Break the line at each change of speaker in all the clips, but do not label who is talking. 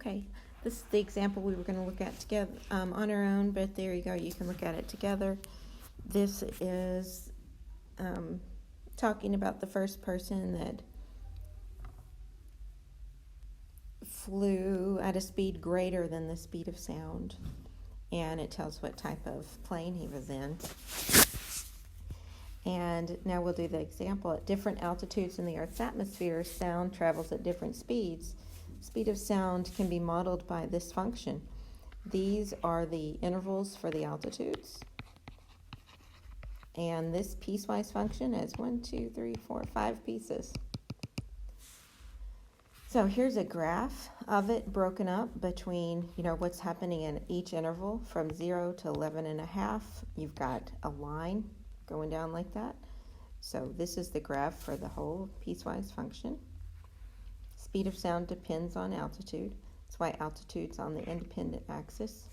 Okay, this is the example we were going to look at together on our own, but there you go, you can look at it together. This is talking about the first person that flew at a speed greater than the speed of sound, and it tells what type of plane he was in. And now we'll do the example. At different altitudes in the Earth's atmosphere, sound travels at different speeds. Speed of sound can be modeled by this function. These are the intervals for the altitudes. And this piecewise function has 5 pieces. So here's a graph of it broken up between, what's happening in each interval from 0 to 11.5. You've got a line going down like that. So this is the graph for the whole piecewise function. Speed of sound depends on altitude. That's why altitude's on the independent axis.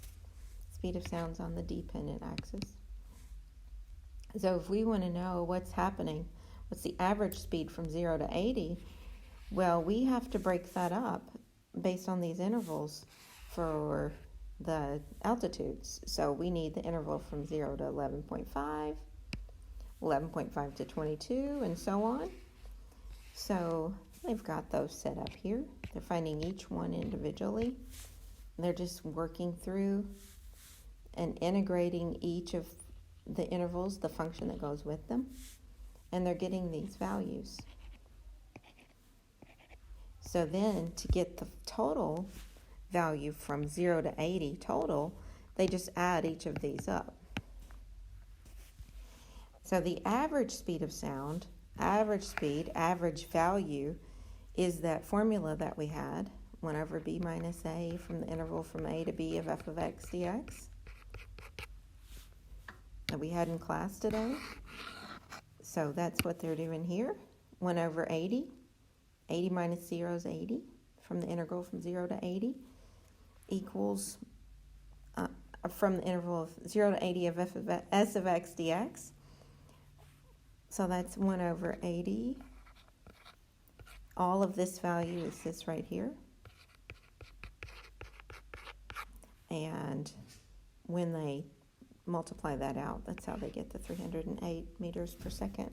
Speed of sound's on the dependent axis. So if we want to know what's happening, what's the average speed from 0 to 80, well, we have to break that up based on these intervals for the altitudes. So we need the interval from 0 to 11.5, 11.5 to 22, and so on. So they've got those set up here. They're finding each one individually. They're just working through and integrating each of the intervals, the function that goes with them, and they're getting these values. So then to get the total value from 0 to 80 total, they just add each of these up. So the average speed of sound, average value, is that formula that we had, 1 over b minus a from the interval from a to b of f of x dx, that we had in class today. So that's what they're doing here. 1 over 80. 80 minus 0 is 80 from the integral from 0 to 80 equals from the interval of 0 to 80 of s of x dx. So that's 1 over 80. All of this value is this right here. And when they multiply that out, that's how they get the 308 meters per second.